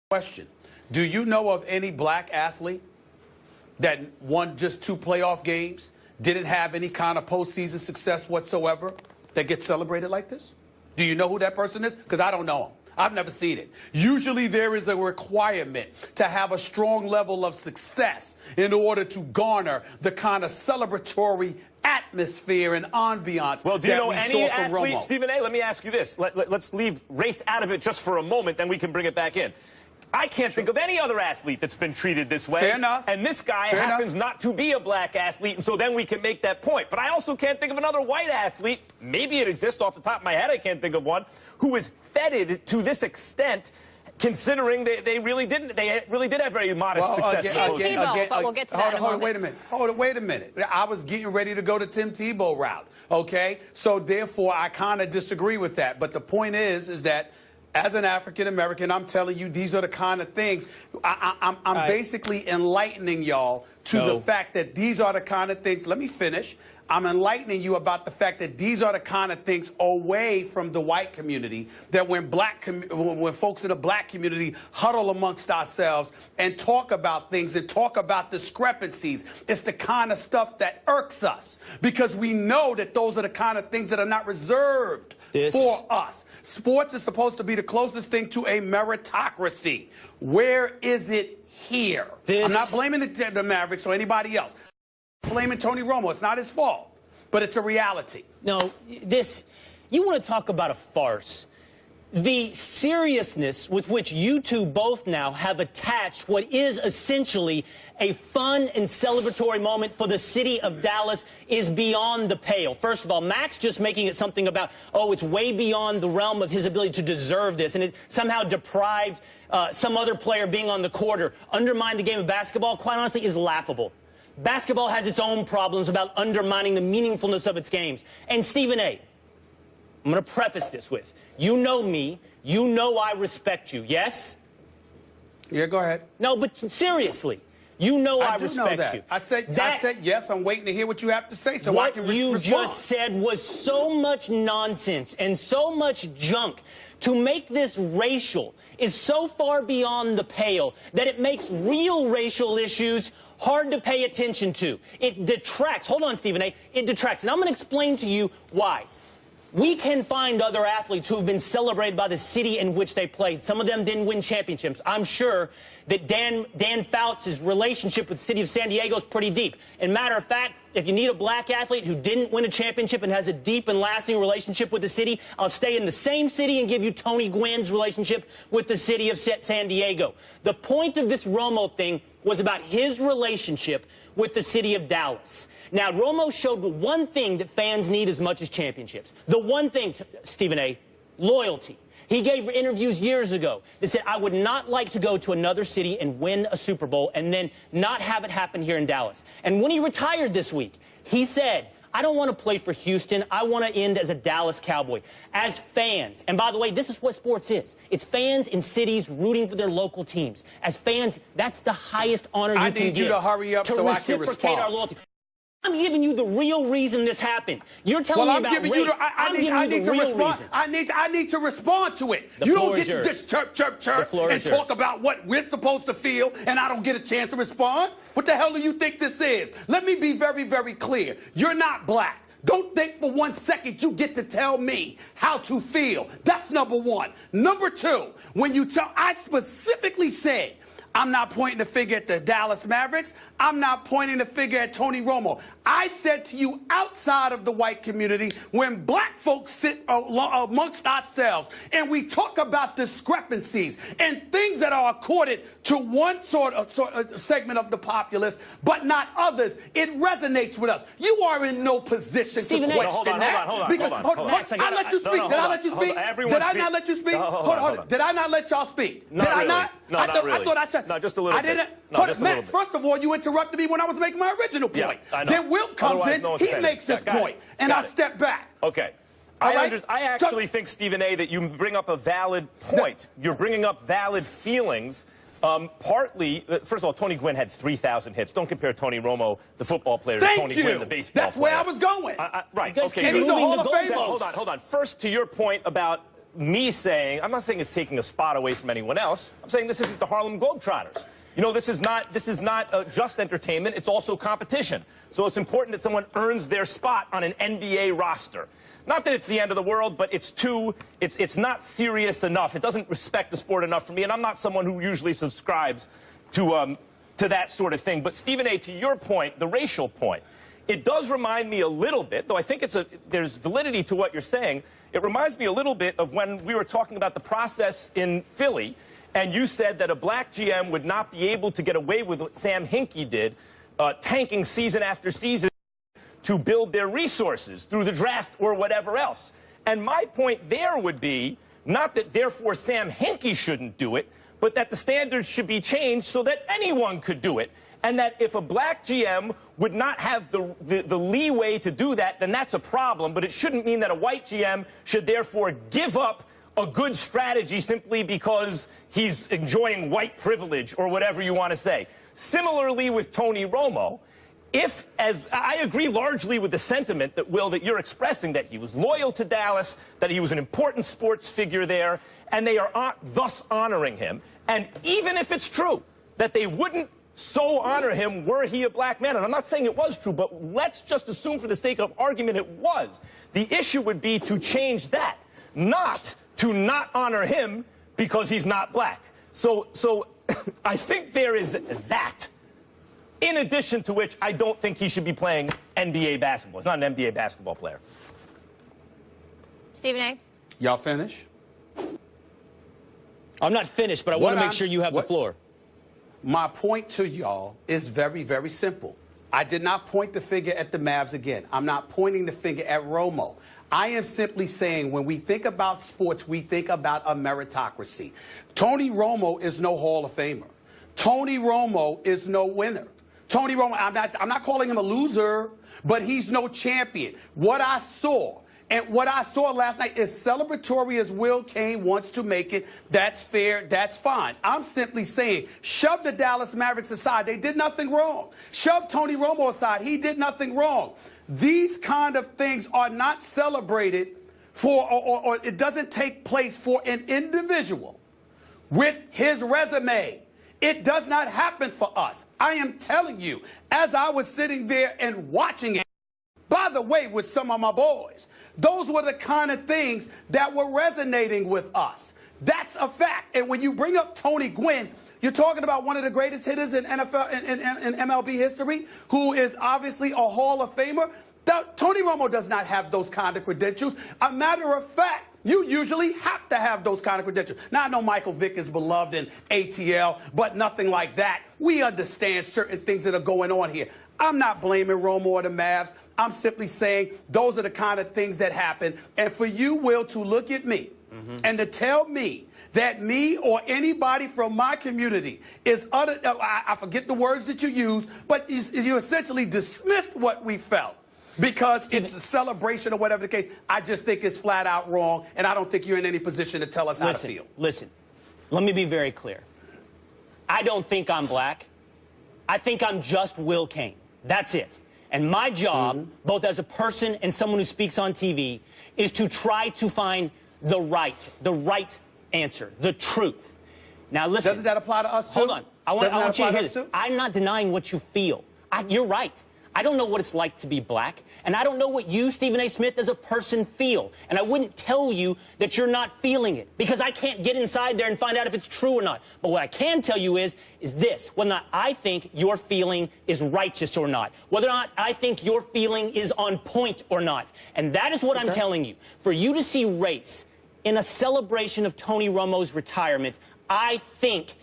Question. Do you know of any black athlete that won just 2 playoff games, didn't have any kind of postseason success whatsoever, that gets celebrated like this? Do you know who that person is? Because I don't know him. I've never seen it. Usually there is a requirement to have a strong level of success in order to garner the kind of celebratory atmosphere and ambiance. Well, do you know any saw from athlete, Romo. Stephen A., let me ask you this. Let's leave race out of it just for a moment, then we can bring it back in. I can't think of any other athlete that's been treated this way. Fair enough. And this guy happens not to be a black athlete, and so then we can make that point. But I also can't think of another white athlete, maybe it exists off the top of my head, I can't think of one, who was feted to this extent, considering they really did have very modest success. Tim Tebow, but we'll get to that in a moment. Wait a minute. I was getting ready to go to Tim Tebow route, okay? So therefore, I kind of disagree with that. But the point is that as an African-American, I'm telling you, these are the kind of things. I'm basically enlightening y'all to the fact that these are the kind of things. Let me finish. I'm enlightening you about the fact that these are the kind of things away from the white community, that when folks in the black community huddle amongst ourselves and talk about things and talk about discrepancies, it's the kind of stuff that irks us, because we know that those are the kind of things that are not reserved for us. Sports is supposed to be the closest thing to a meritocracy. Where is it here? I'm not blaming the Mavericks or anybody else. Blaming Tony Romo. It's not his fault, but it's a reality. No, you want to talk about a farce. The seriousness with which you two both now have attached what is essentially a fun and celebratory moment for the city of Dallas is beyond the pale. First of all, Max just making it something about, oh, it's way beyond the realm of his ability to deserve this, and it somehow deprived some other player being on the court or undermined the game of basketball, quite honestly, is laughable. Basketball has its own problems about undermining the meaningfulness of its games. And Stephen A., I'm going to preface this with, you know me, you know I respect you, yes? Yeah, go ahead. No, but seriously, you know I respect you. I said yes, I'm waiting to hear what you have to say so I can respond. What you just said was so much nonsense and so much junk. To make this racial is so far beyond the pale that it makes real racial issues hard to pay attention to. It detracts. Hold on, Stephen A. It detracts. And I'm going to explain to you why. We can find other athletes who have been celebrated by the city in which they played. Some of them didn't win championships. I'm sure that Dan Fouts' relationship with the city of San Diego is pretty deep. And matter of fact, if you need a black athlete who didn't win a championship and has a deep and lasting relationship with the city, I'll stay in the same city and give you Tony Gwynn's relationship with the city of San Diego. The point of this Romo thing was about his relationship with the city of Dallas. Now, Romo showed the one thing that fans need as much as championships. The one thing, Stephen A., loyalty. He gave interviews years ago that said, I would not like to go to another city and win a Super Bowl and then not have it happen here in Dallas. And when he retired this week, he said, I don't want to play for Houston. I want to end as a Dallas Cowboy. As fans, and by the way, this is what sports is. It's fans in cities rooting for their local teams. As fans, that's the highest honor you can give. I need you to hurry up so I can respond. Our loyalty. I'm giving you the real reason this happened. You're telling me about race. I'm giving you the real reason. I need to respond to it. You don't get to just chirp and talk about what we're supposed to feel, and I don't get a chance to respond. What the hell do you think this is? Let me be very, very clear. You're not black. Don't think for 1 second you get to tell me how to feel. That's number one. Number two, when you tell, I specifically said, I'm not pointing the finger at the Dallas Mavericks. I'm not pointing the finger at Tony Romo. I said to you, outside of the white community, when black folks sit amongst ourselves and we talk about discrepancies and things that are accorded to one sort of segment of the populace, but not others, it resonates with us. You are in no position to question that. Hold on. I let you speak. Did I let you speak? Did I not let you speak? Hold on. Did I not let y'all speak? Did I not? No, not really. I thought I said. No, just a little bit. I didn't. No, just a little Max, bit. first of all, you interrupted me when I was making my original point. Yeah, I know. Then Wilt comes in, he makes his point, and I step back. Okay. I actually think, Stephen A., that you bring up a valid point. You're bringing up valid feelings. Partly, first of all, Tony Gwynn had 3,000 hits. Don't compare Tony Romo, the football player, to Tony Gwynn, the baseball player. That's where I was going. Right. Okay. And he's the Hall of Fame. Hold on. First, to your point about me saying, I'm not saying it's taking a spot away from anyone else. I'm saying this isn't the Harlem Globetrotters. You know, this is not just entertainment. It's also competition. So it's important that someone earns their spot on an NBA roster. Not that it's the end of the world, but it's not serious enough. It doesn't respect the sport enough for me, and I'm not someone who usually subscribes to that sort of thing. But Stephen A., to your point, the racial point, it does remind me a little bit, though I think there's validity to what you're saying. It reminds me a little bit of when we were talking about the process in Philly, and you said that a black GM would not be able to get away with what Sam Hinkie did, tanking season after season to build their resources through the draft or whatever else. And my point there would be not that therefore Sam Hinkie shouldn't do it, but that the standards should be changed so that anyone could do it. And that if a black GM would not have the leeway to do that, then that's a problem. But it shouldn't mean that a white GM should therefore give up a good strategy simply because he's enjoying white privilege or whatever you want to say. Similarly with Tony Romo, as I agree largely with the sentiment that, Will, that you're expressing, that he was loyal to Dallas, that he was an important sports figure there, and they are thus honoring him. And even if it's true that they wouldn't so honor him were he a black man, and I'm not saying it was true, but let's just assume for the sake of argument it was. The issue would be to change that, not to not honor him because he's not black. So I think there is that. In addition to which, I don't think he should be playing NBA basketball. He's not an NBA basketball player. Stephen A. Y'all finish? I'm not finished, but I want to make sure you have the floor. My point to y'all is very, very simple. I did not point the finger at the Mavs again. I'm not pointing the finger at Romo. I am simply saying when we think about sports, we think about a meritocracy. Tony Romo is no Hall of Famer. Tony Romo is no winner. Tony Romo, I'm not calling him a loser, but he's no champion. What I saw last night is celebratory as Will Cain wants to make it. That's fair. That's fine. I'm simply saying, shove the Dallas Mavericks aside. They did nothing wrong. Shove Tony Romo aside. He did nothing wrong. These kind of things are not celebrated for, or it doesn't take place for an individual with his resume. It does not happen for us. I am telling you, as I was sitting there and watching it, by the way, with some of my boys, those were the kind of things that were resonating with us. That's a fact. And when you bring up Tony Gwynn, you're talking about one of the greatest hitters in NFL in MLB history, who is obviously a Hall of Famer. Tony Romo does not have those kind of credentials. A matter of fact, you usually have to have those kind of credentials. Now, I know Michael Vick is beloved in ATL, but nothing like that. We understand certain things that are going on here. I'm not blaming Romo or the Mavs. I'm simply saying those are the kind of things that happen. And for you, Will, to look at me and to tell me that me or anybody from my community is utter, I forget the words that you used, but you essentially dismissed what we felt because it's a celebration or whatever the case. I just think it's flat out wrong, and I don't think you're in any position to tell us how to feel. Listen, let me be very clear. I don't think I'm black. I think I'm just Will Cain. That's it. And my job, both as a person and someone who speaks on TV, is to try to find the right answer, the truth. Now, listen. Doesn't that apply to us, too? Hold on. I want you to hear this. I'm not denying what you feel. You're right. I don't know what it's like to be black, and I don't know what you, Stephen A. Smith, as a person feel. And I wouldn't tell you that you're not feeling it, because I can't get inside there and find out if it's true or not. But what I can tell you is this, whether or not I think your feeling is righteous or not, whether or not I think your feeling is on point or not. And that is what I'm telling you. For you to see race in a celebration of Tony Romo's retirement, I think